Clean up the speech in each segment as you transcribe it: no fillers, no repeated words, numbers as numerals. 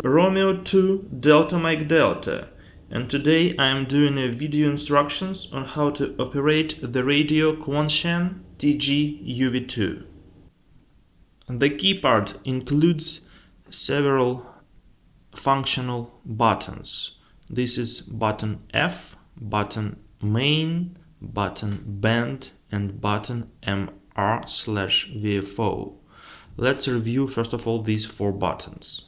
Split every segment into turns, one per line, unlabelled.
Romeo 2 Delta Mike Delta, and today I am doing a video instructions on how to operate the radio Quansheng TG-UV2. The keypad includes several functional buttons. This is button F, button main, button band, and button MR/VFO. Let's review first of all these four buttons.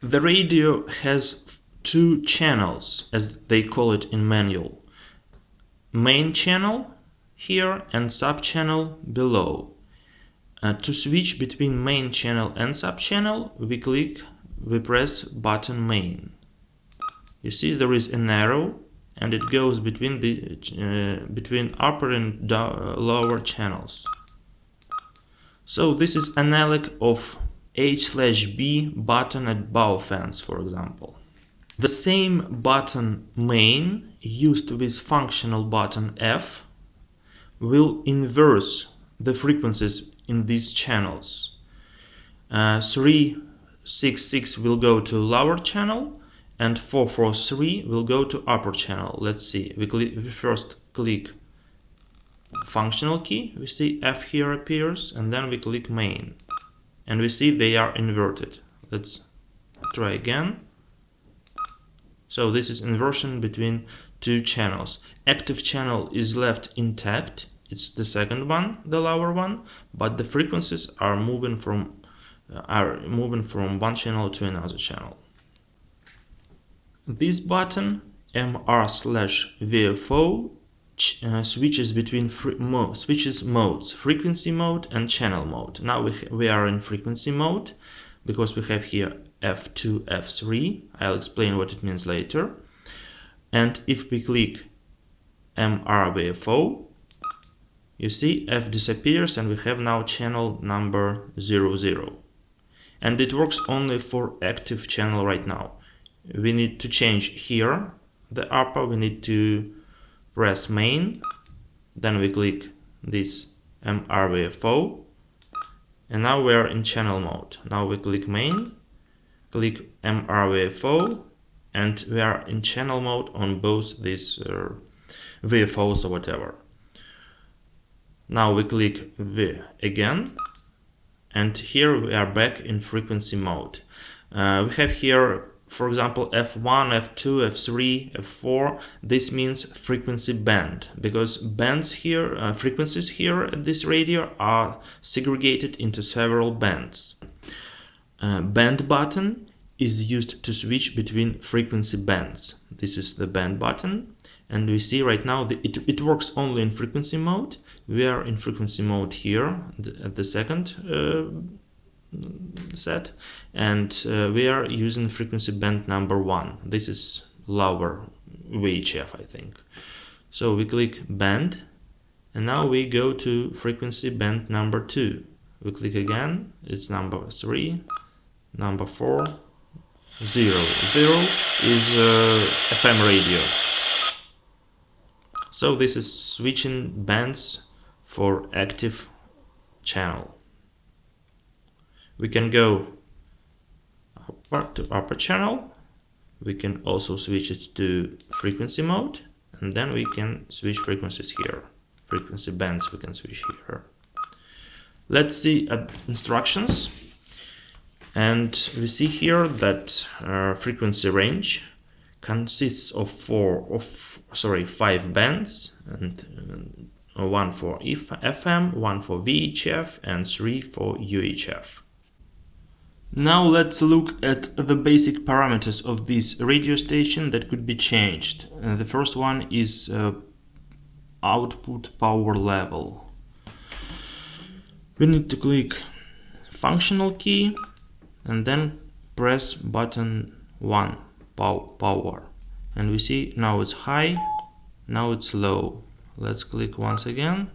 The radio has two channels, as they call it in manual. Main channel here and subchannel below. To switch between main channel and subchannel, we press button main. You see there is an arrow and it goes between upper and lower channels. So this is analog of H/B button at bow fans, for example. The same button main used with functional button F will inverse the frequencies in these channels. 366 will go to lower channel and 443 will go to upper channel. Let's see, we first click functional key, we see F here appears, and then we click main and we see they are inverted. Let's try again. So this is inversion between two channels. Active channel is left intact, it's the second one, the lower one, but the frequencies are moving from one channel to another channel. This button MR/VFO switches between modes, frequency mode and channel mode. Now we are in frequency mode because we have here F2, F3. I'll explain what it means later. And if we click MR/VFO, you see F disappears and we have now channel number 00. And it works only for active channel right now. We need to change here the upper, we need to press main, then we click this MR/VFO, and now we are in channel mode. Now we click main, click MR/VFO, and we are in channel mode on both these VFOs or whatever. Now we click V again, and here we are back in frequency mode. We have here, for example, F1, F2, F3, F4. This means frequency band, because bands here, frequencies here at this radio are segregated into several bands. Band button is used to switch between frequency bands. This is the band button, and we see right now it works only in frequency mode. We are in frequency mode here at the second set, and we are using frequency band number 1. This is lower VHF, I think. So we click band, and now we go to frequency band number 2. We click again, it's number 3, number 4, 0. 0 is FM radio. So this is switching bands for active channel. We can go to upper channel. We can also switch it to frequency mode, and then we can switch frequencies here. Frequency bands we can switch here. Let's see instructions, and we see here that frequency range consists of 5 bands, and one for FM, one for VHF, and 3 for UHF. Now let's look at the basic parameters of this radio station that could be changed. The first one is output power level. We need to click functional key and then press button 1, power. And we see now it's high, now it's low. Let's click once again.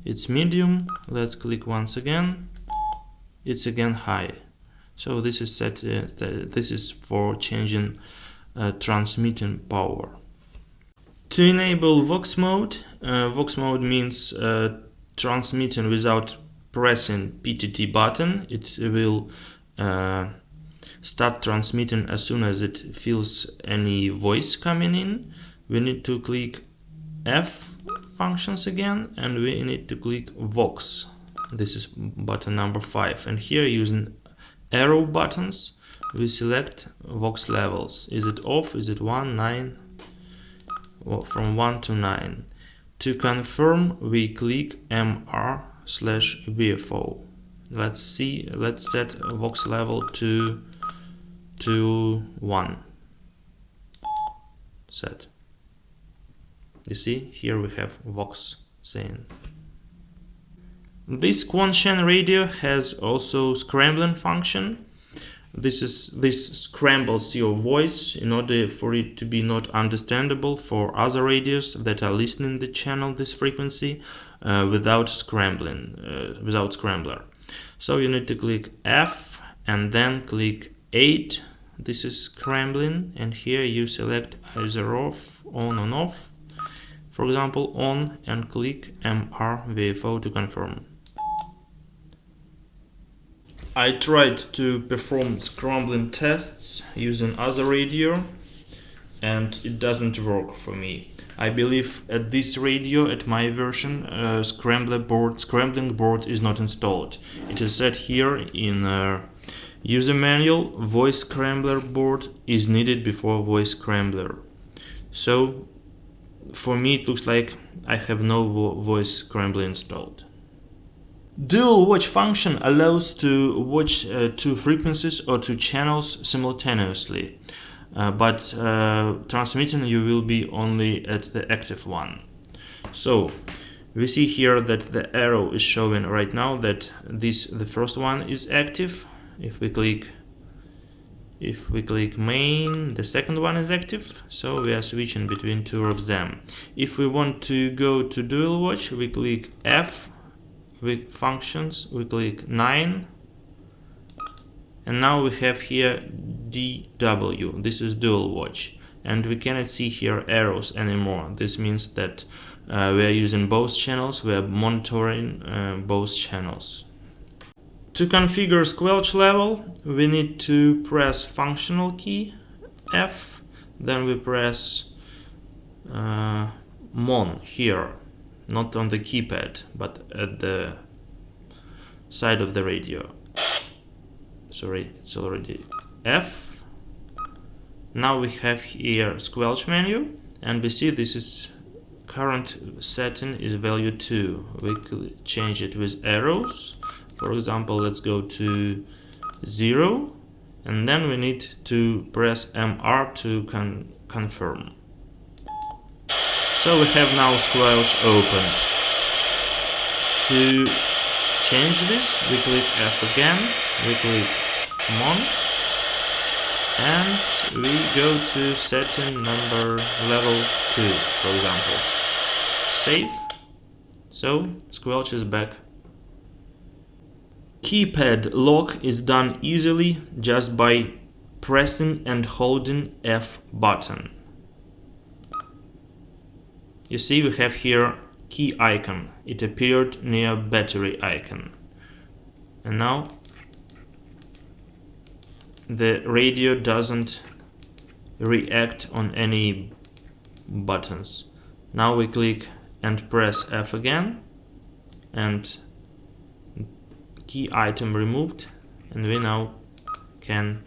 It's medium. Let's click once again. It's again high. So this is set. This is for changing transmitting power. To enable Vox mode means transmitting without pressing PTT button. It will start transmitting as soon as it feels any voice coming in, we need to click F functions again, and we need to click Vox. This is button number 5, and here using arrow buttons we select Vox levels. Is it off? Is it 1, 9? Well, from 1 to 9. To confirm we click MR/VFO. Let's set Vox level to 1. Set. You see, here we have Vox saying. This Quansheng radio has also scrambling function. This scrambles your voice in order for it to be not understandable for other radios that are listening the channel this frequency without scrambling, without scrambler. So you need to click F and then click 8. This is scrambling, and here you select either off, on or off. For example, on, and click MR/VFO to confirm. I tried to perform scrambling tests using other radio, and it doesn't work for me. I believe at this radio, at my version, scrambling board is not installed. It is said here in user manual, voice scrambler board is needed before voice scrambler. So for me it looks like I have no voice scrambler installed. Dualwatch function allows to watch 2 frequencies or 2 channels simultaneously, but transmitting you will be only at the active one. So we see here that the arrow is showing right now that the first one is active. If we click main, the second one is active, so we are switching between 2 of them. If we want to go to Dualwatch, we click F. With functions, we click 9, and now we have here DW. This is Dualwatch, and we cannot see here arrows anymore. This means that we are using both channels, we are monitoring both channels. To configure Squelch level, we need to press functional key F, then we press Mon here. Not on the keypad, but at the side of the radio. Sorry, it's already F. Now we have here Squelch menu, and we see this is current setting is value 2. We could change it with arrows. For example, let's go to 0, and then we need to press MR to confirm. So we have now Squelch opened. To change this, we click F again, we click Mon, and we go to setting number level 2, for example. Save. So Squelch is back. Keypad lock is done easily just by pressing and holding F button. You see, we have here key icon. It appeared near battery icon. And now the radio doesn't react on any buttons. Now we click and press F again, and key item removed, and we now can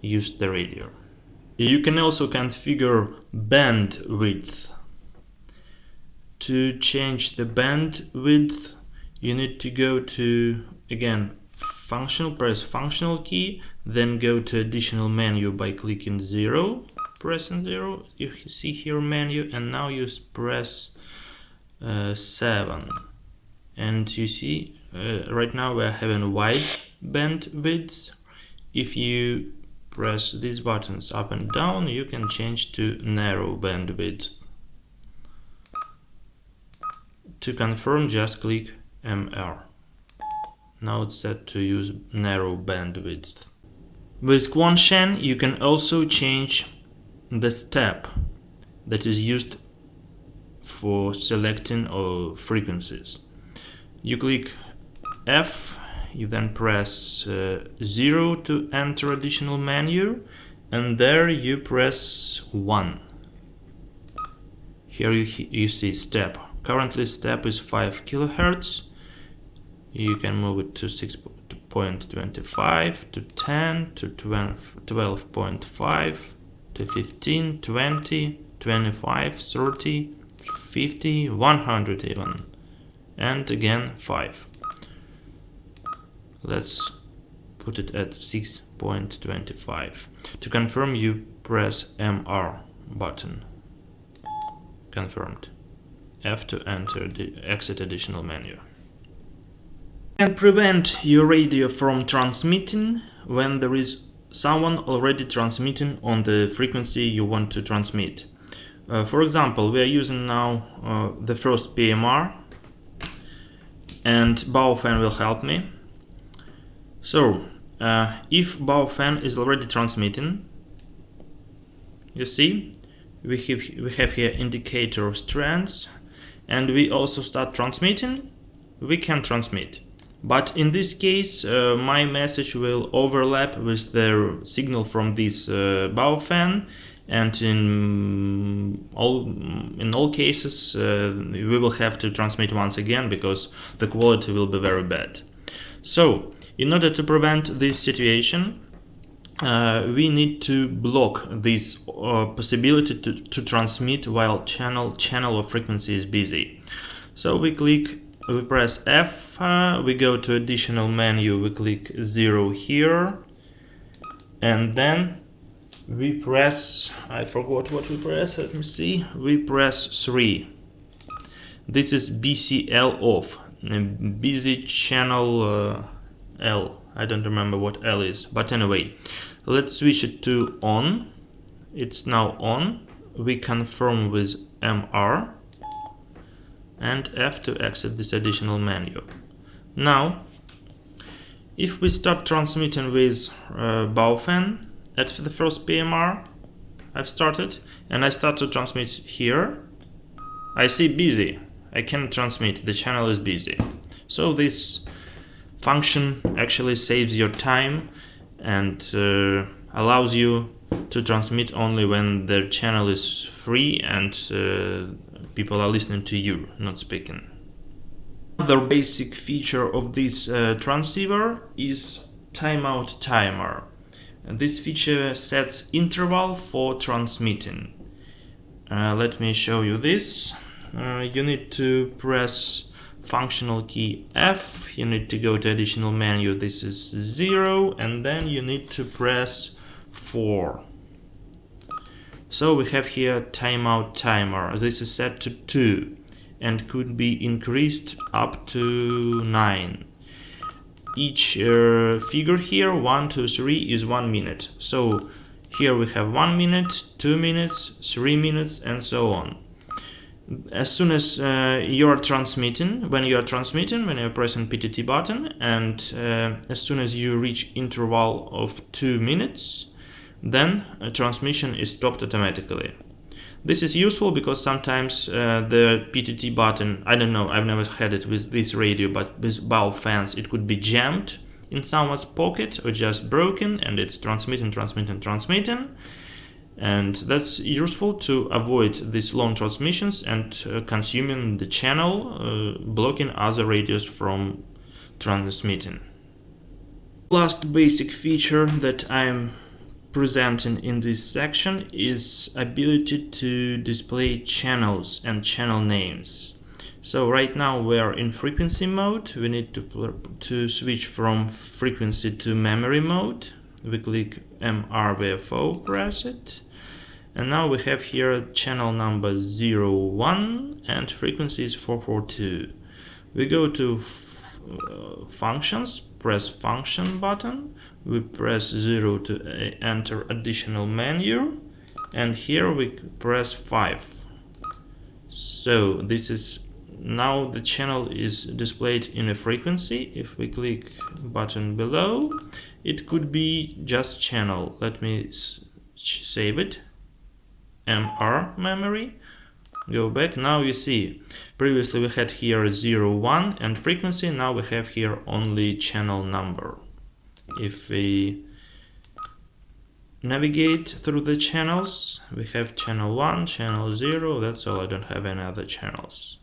use the radio. You can also configure bandwidth. To change the bandwidth, you need to go to, again, functional, press functional key, then go to additional menu by clicking 0, pressing 0, you see here menu, and now you press 7. And you see, right now we are having wide bandwidth. If you press these buttons up and down, you can change to narrow bandwidth. To confirm, just click MR. Now it's set to use narrow bandwidth. With Quansheng, you can also change the step that is used for selecting frequencies. You click F you then press 0 to enter additional menu, and there you press 1. Here you see step. Currently step is 5 kHz. You can move it to 6.25, to 10, to 12.5, to 15, 20, 25, 30, 50, 100 even, and again 5. Let's put it at 6.25. To confirm, you press MR button. Confirmed. F to enter the exit additional menu. And prevent your radio from transmitting when there is someone already transmitting on the frequency you want to transmit. For example, we are using now the first PMR, and Baofan will help me. So, if Baofan is already transmitting, you see, we have here indicator of strands, and we also start transmitting, we can transmit. But in this case, my message will overlap with the signal from this Baofan, and in all cases we will have to transmit once again because the quality will be very bad. So, in order to prevent this situation, we need to block this possibility to transmit while channel or frequency is busy. So we press F, we go to additional menu, we click 0 here, and then we press, I forgot what we press, let me see, we press 3. This is BCL off, busy channel L. I don't remember what L is, but anyway, let's switch it to on. It's now on. We confirm with MR and F to exit this additional menu. Now, if we start transmitting with Baofan at the first PMR, I've started, and I start to transmit here, I see busy. I can't transmit, the channel is busy. So this function actually saves your time and allows you to transmit only when the channel is free and people are listening to you, not speaking. Another basic feature of this transceiver is timeout timer. And this feature sets interval for transmitting. Let me show you this. You need to press functional key F, you need to go to additional menu, this is 0, and then you need to press 4. So we have here timeout timer. This is set to 2 and could be increased up to 9. Each figure here, 1, 2, 3, is 1 minute. So here we have 1 minute, 2 minutes, 3 minutes, and so on. As soon as you are transmitting, when you're pressing PTT button, and as soon as you reach interval of 2 minutes, then transmission is stopped automatically. This is useful because sometimes the PTT button, I don't know, I've never had it with this radio, but with Baofans it could be jammed in someone's pocket or just broken, and it's transmitting. And that's useful to avoid these long transmissions and consuming the channel, blocking other radios from transmitting. Last basic feature that I'm presenting in this section is ability to display channels and channel names. So right now we are in frequency mode. We need to switch from frequency to memory mode. We click MRVFO, press it, and now we have here channel number 01 and frequency is 442. We go to functions, press function button, we press 0 to enter additional menu, and here we press 5. So this is now the channel is displayed in a frequency. If we click button below, it could be just channel. Let me save it. MR memory. Go back. Now you see, previously we had here 0, 1 and frequency. Now we have here only channel number. If we navigate through the channels, we have channel 1, channel 0, that's all. I don't have any other channels.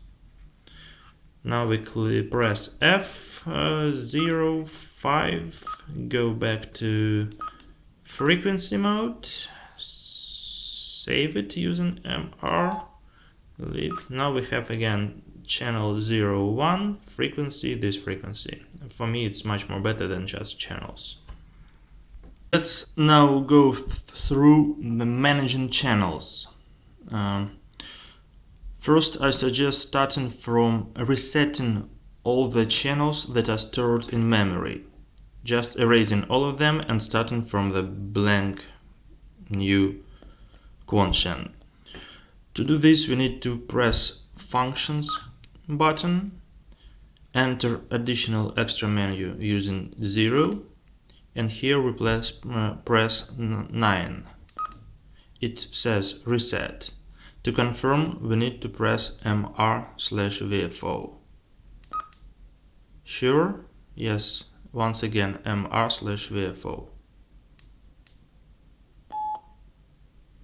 Now we press F, 5, go back to frequency mode, save it using MR, leave. Now we have again channel 0, 1, frequency, this frequency. For me it's much more better than just channels. Let's now go through the managing channels. First, I suggest starting from resetting all the channels that are stored in memory. Just erasing all of them and starting from the blank new Quansheng. To do this, we need to press Functions button, enter additional extra menu using 0, and here we press 9. It says reset. To confirm, we need to press MR/VFO. Sure? Yes. Once again, MR/VFO.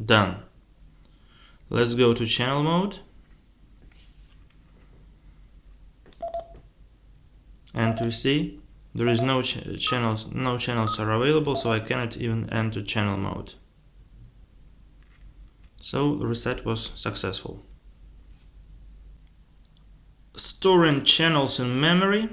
Done. Let's go to channel mode. And we see there is no channels are available, so I cannot even enter channel mode. So the reset was successful. Storing channels in memory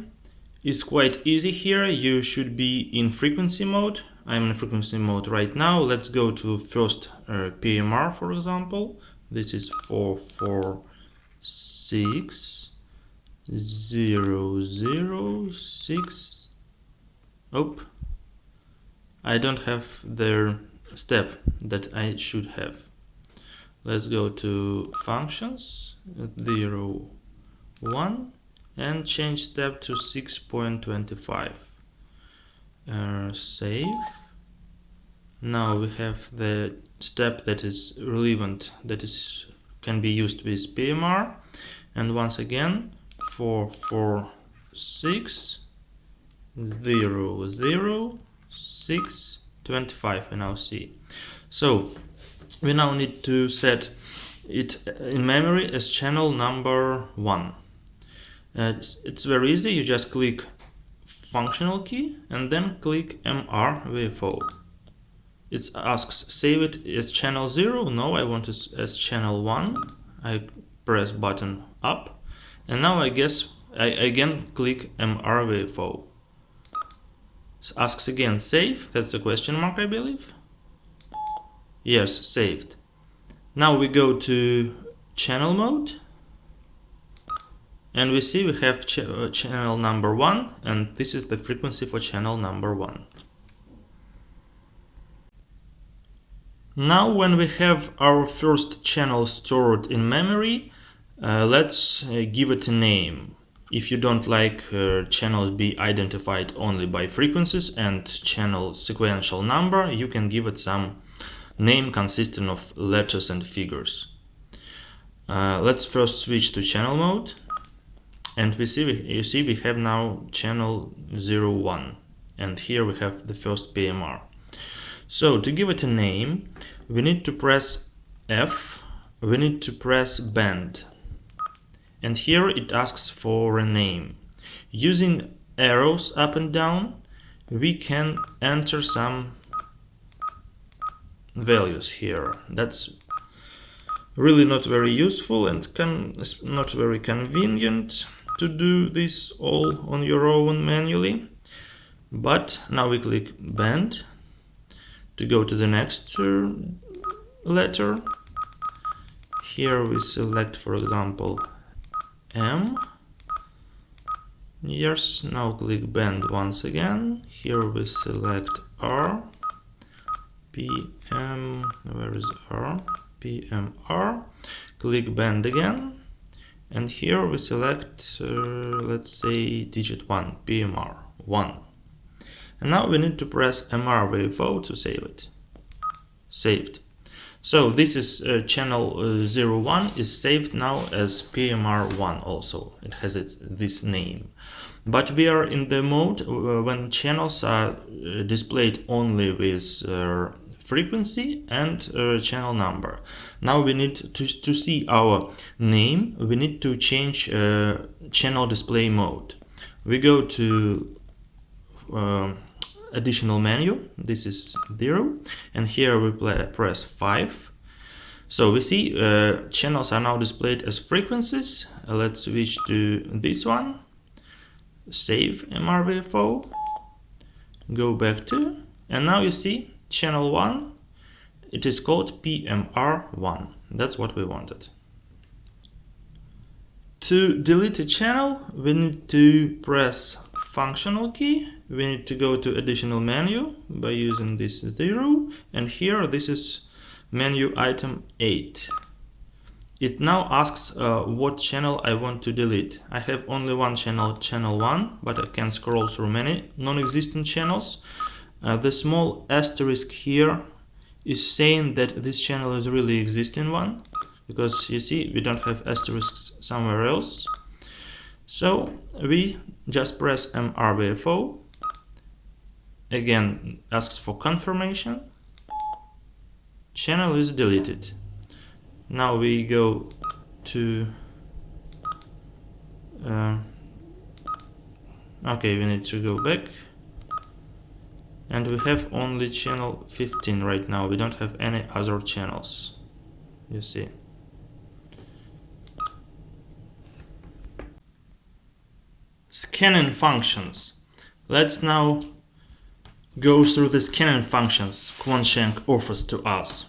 is quite easy here. You should be in frequency mode. I'm in frequency mode right now. Let's go to first PMR, for example. This is 446,006. Oh, I don't have the step that I should have. Let's go to functions, 0, 1, and change step to 6.25. Save. Now we have the step that is relevant, that can be used with PMR. And once again, 446,006.25. we now see. So we now need to set it in memory as channel number 1. It's very easy. You just click functional key and then click MR/VFO. It asks save it as channel 0. No, I want it as channel 1. I press button up, and now I again click MR/VFO. It asks again save. That's a question mark, I believe. Yes, saved. Now we go to channel mode, and we see we have channel number 1, and this is the frequency for channel number 1. Now when we have our first channel stored in memory, let's give it a name. If you don't like channels be identified only by frequencies and channel sequential number, you can give it some name consisting of letters and figures. Let's first switch to channel mode, and you see we have now channel 0, 1, and here we have the first PMR. So to give it a name, we need to press F, we need to press band, and here it asks for a name. Using arrows up and down, we can enter some values here. That's really not very useful and not very convenient to do this all on your own manually. But now we click band to go to the next letter. Here we select, for example, M. Yes, now click band once again. Here we select R, PM, where is R? PMR. Click band again, and here we select, let's say, digit 1, PMR 1. And now we need to press MR/VFO to save it. Saved. So this is channel 01 is saved now as PMR1 also. It has this name. But we are in the mode when channels are displayed only with frequency and channel number. Now we need to see our name. We need to change channel display mode. We go to additional menu. This is 0, and here we press 5. So we see channels are now displayed as frequencies. Let's switch to this one. Save MRVFO, go back to, and now you see channel 1, it is called PMR1. That's what we wanted. To delete a channel, we need to press functional key. We need to go to additional menu by using this 0, and here this is menu item 8. It now asks what channel I want to delete. I have only one channel, channel 1, but I can scroll through many non-existent channels. The small asterisk here is saying that this channel is really existing one, because you see we don't have asterisks somewhere else. So we just press MRVFO. Again, asks for confirmation. Channel is deleted. Now we go to okay, we need to go back, and we have only channel 15 right now. We don't have any other channels, you see. Scanning functions. Let's now go through the scanning functions Quansheng offers to us.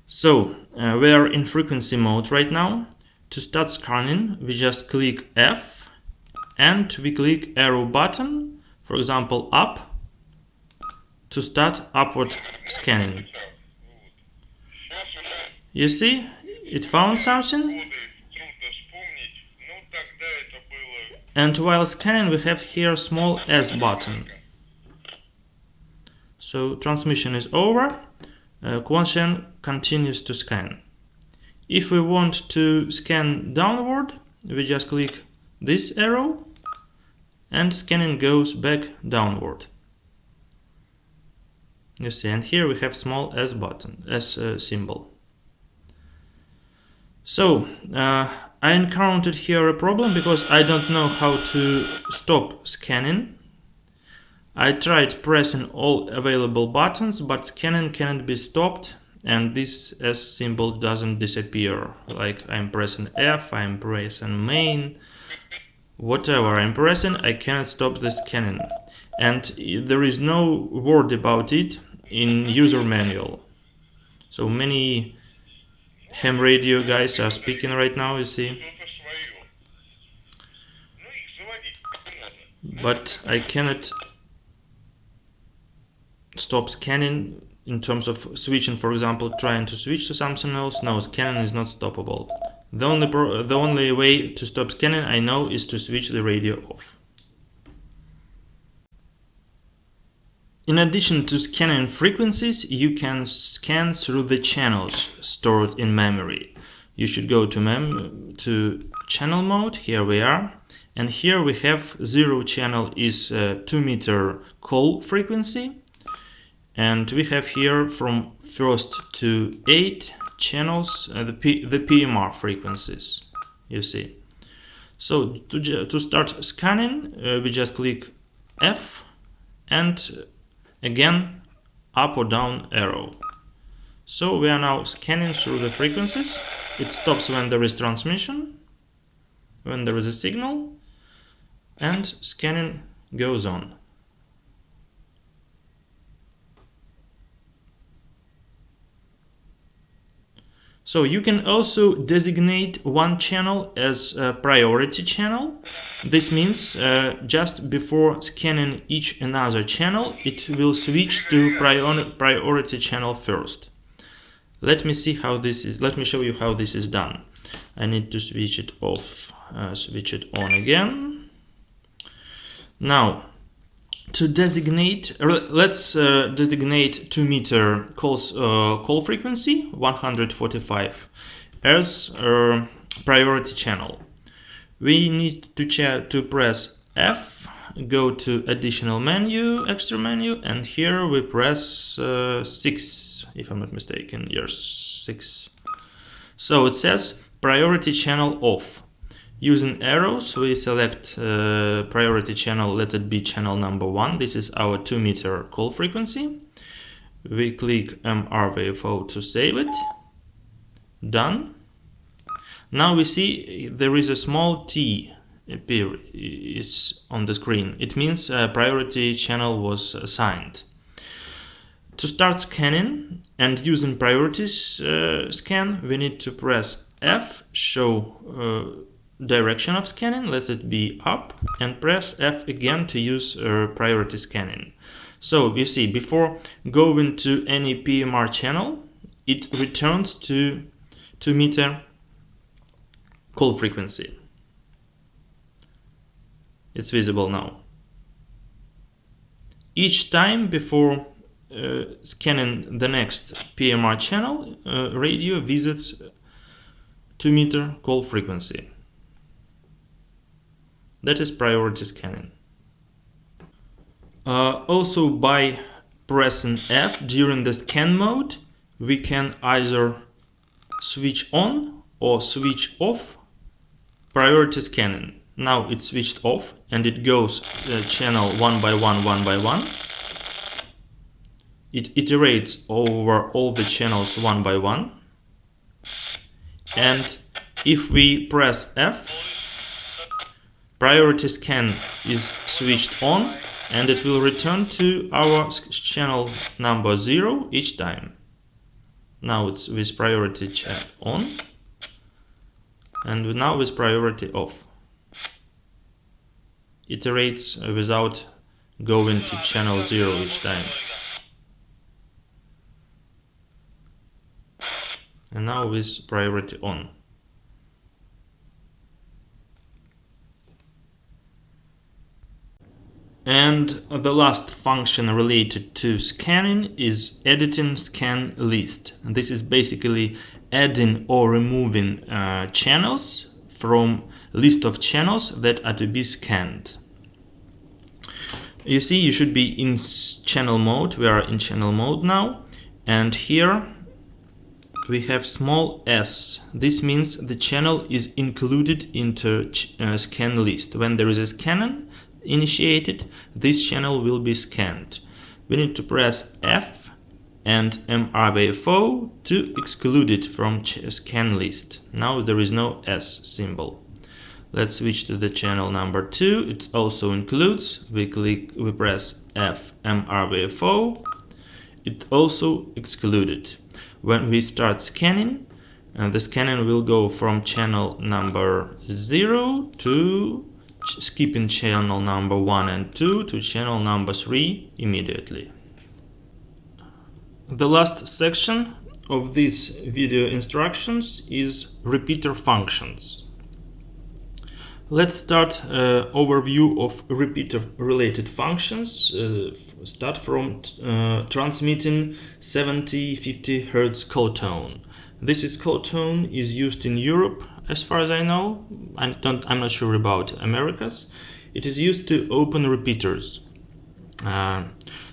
So we are in frequency mode right now. To start scanning, we just click F and we click arrow button, for example up, to start upward scanning. You see, it found something. And while scanning, we have here small S button. So transmission is over. Quansheng continues to scan. If we want to scan downward, we just click this arrow and scanning goes back downward. You see, and here we have small S button, S symbol. So I encountered here a problem because I don't know how to stop scanning. I tried pressing all available buttons, but scanning cannot be stopped, and this S symbol doesn't disappear. Like I'm pressing F, I'm pressing main, whatever I'm pressing, I cannot stop the scanning. And there is no word about it in user manual. So many ham radio guys are speaking right now, you see. But I cannot stop scanning in terms of switching, for example, trying to switch to something else. No, scanning is not stoppable. The only way to stop scanning I know is to switch the radio off. In addition to scanning frequencies, you can scan through the channels stored in memory. You should go to channel mode. Here we are. And here we have 0 channel is 2 meter call frequency. And we have here from 1st to 8 channels the PMR frequencies, you see. So to start scanning, we just click F and again up or down arrow. So we are now scanning through the frequencies. It stops when there is transmission, when there is a signal, and scanning goes on. So you can also designate one channel as a priority channel. This means just before scanning each another channel, it will switch to priority channel first. Let me see how this is. Let me show you how this is done. I need to switch it off, switch it on again. Now, To designate, let's designate 2 meter call frequency 145 as priority channel. We need to press F, go to additional menu, extra menu, and here we press 6, if I'm not mistaken. Yes, 6. So it says priority channel off. Using arrows, we select priority channel, let it be channel number 1. This is our 2 meter call frequency. We click MRVFO to save it. Done. Now we see there is a small T appear is on the screen. It means priority channel was assigned. To start scanning and using priorities scan, we need to press F, show direction of scanning, let it be up, and press F again to use priority scanning. So you see, before going to any PMR channel, it returns to 2 meter call frequency. It's visible now. Each time before scanning the next PMR channel, radio visits 2 meter call frequency. That is priority scanning. Also, by pressing F during the scan mode, we can either switch on or switch off priority scanning. Now it's switched off and it goes channel 1 by 1, 1 by 1. It iterates over all the channels 1 by 1. And if we press F, priority scan is switched on and it will return to our channel number 0 each time. Now it's with priority check on and now with priority off. Iterates without going to channel 0 each time. And now with priority on. And the last function related to scanning is editing scan list. And this is basically adding or removing channels from list of channels that are to be scanned. You see, you should be in channel mode. We are in channel mode now. And here we have small s. This means the channel is included into scan list. When there is a scanning initiated, this channel will be scanned. We need to press F and MRVFO to exclude it from scan list. Now there is no S symbol. Let's switch to the channel number 2. It also includes. We press F MRVFO. It also excluded. When we start scanning, the scanning will go from channel number 0 to skipping channel number 1 and 2 to channel number 3 immediately. The last section of these video instructions is repeater functions. Let's start overview of repeater related functions. Start from transmitting 70-50 Hz call tone. This call tone is used in Europe, as far as I know. I'm not sure about Americas. It is used to open repeaters.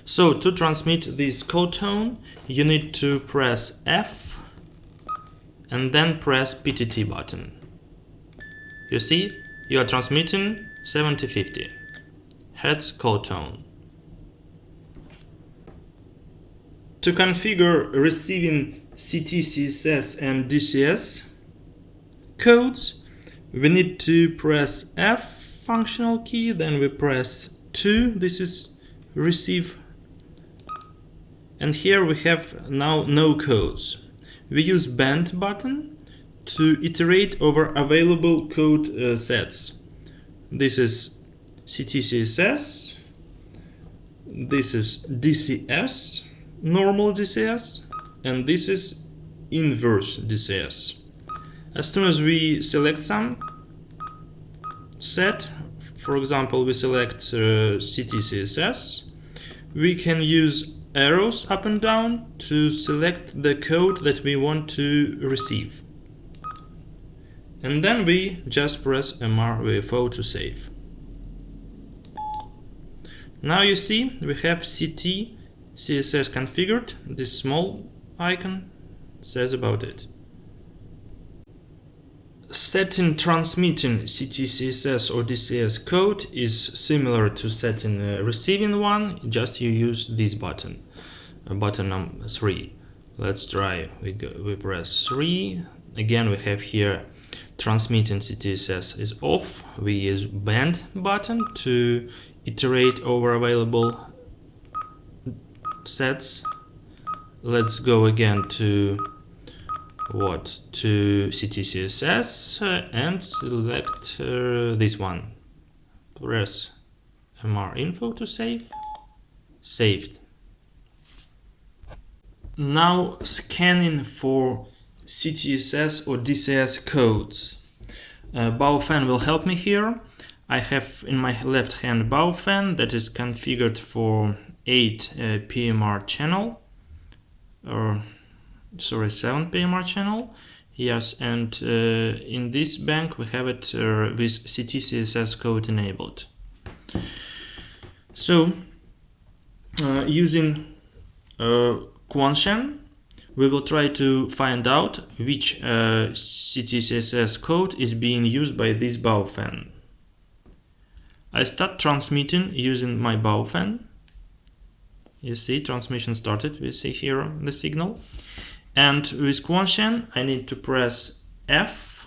So to transmit this call tone, you need to press F and then press PTT button. You see, you are transmitting 70-50 Hz call tone. To configure receiving CTCSS and DCS codes, we need to press F functional key, then we press 2, this is receive, and here we have now no codes. We use band button to iterate over available code sets. This is CTCSS, this is DCS, normal DCS, and this is inverse DCS. As soon as we select some set for example, we select CTCSS, we can use arrows up and down to select the code that we want to receive. And then we just press MRVFO to save. Now you see we have CTCSS configured. This small icon says about it. Setting transmitting CTCSS or DCS code is similar to setting receiving one, just you use this button, button number 3. Let's try. We press 3. Again, we have here transmitting CTCSS is off. We use band button to iterate over available sets. Let's go again to CTCSS and select this one. Press MRInfo to save. Saved. Now scanning for CTCSS or DCS codes. Baofan will help me here. I have in my left hand Baofan that is configured for 8 PMR channel, or sorry, 7 PMR channel. Yes, and in this bank we have it with CTCSS code enabled. So using Quansheng, we will try to find out which CTCSS code is being used by this Baofan. I start transmitting using my Baofan. You see, transmission started. We see here the signal. And with Quansheng, I need to press F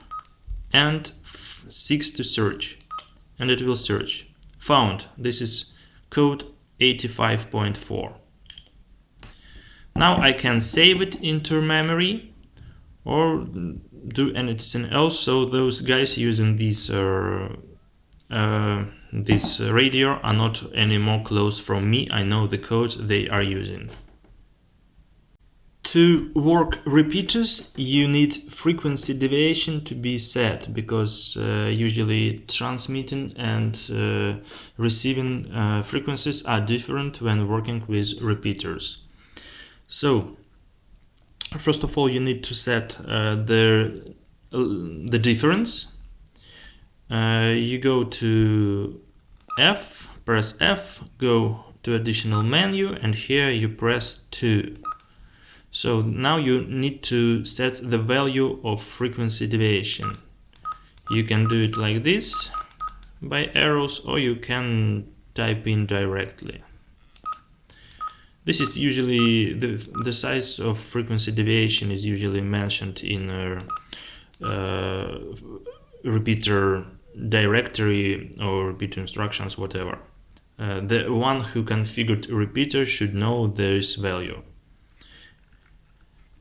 and 6 to search. And it will search. Found. This is code 85.4. Now I can save it into memory or do anything else. So those guys using this radio are not anymore close from me. I know the code they are using. To work repeaters, you need frequency deviation to be set, because usually transmitting and receiving frequencies are different when working with repeaters. So first of all, you need to set the difference. You go to F, press F, go to additional menu, and here you press 2. So now you need to set the value of frequency deviation. You can do it like this by arrows, or you can type in directly. This is usually the size of frequency deviation is usually mentioned in a repeater directory or repeater instructions, whatever. The one who configured a repeater should know this value.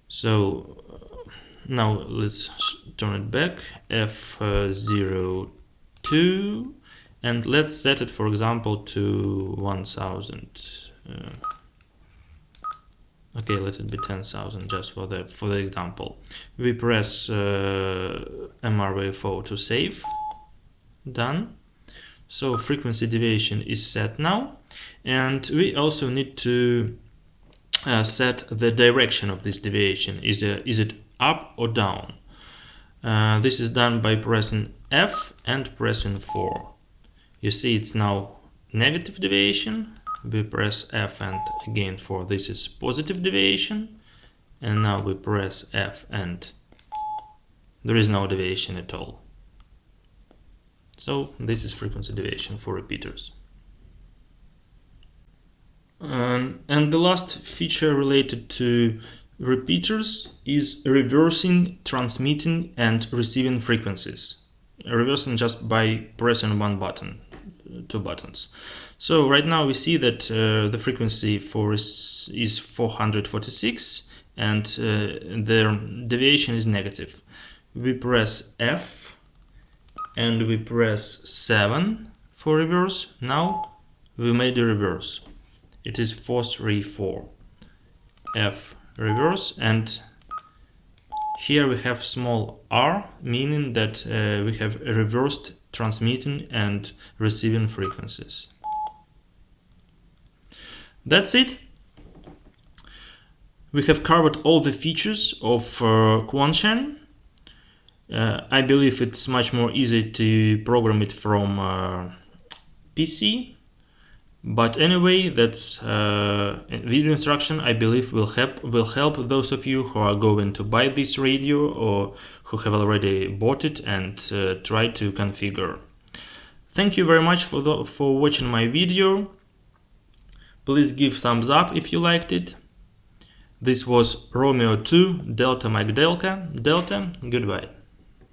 So now let's turn it back, F02, and let's set it, for example, to 1000. Okay, let it be 10,000 just for the example. We press MRVFO to save. Done. So frequency deviation is set now, and we also need to set the direction of this deviation. Is it up or down? This is done by pressing F and pressing 4. You see it's now negative deviation. We press F and again 4. This is positive deviation. And now we press F and there is no deviation at all. So this is frequency deviation for repeaters. And the last feature related to repeaters is reversing, transmitting and receiving frequencies. Reversing just by pressing one button, 2 buttons. So right now we see that the frequency is 446 and the deviation is negative. We press F and we press 7 for reverse. Now we made a reverse. It is 434. F reverse, and Here we have small r, meaning that we have reversed transmitting and receiving frequencies. That's it. We have covered all the features of Quansheng. I believe it's much more easy to program it from PC. But anyway, that's video instruction I believe will help those of you who are going to buy this radio or who have already bought it and try to configure. Thank you very much for watching my video. Please give thumbs up if you liked it. This was Romeo 2 Delta Mike Delta. Goodbye.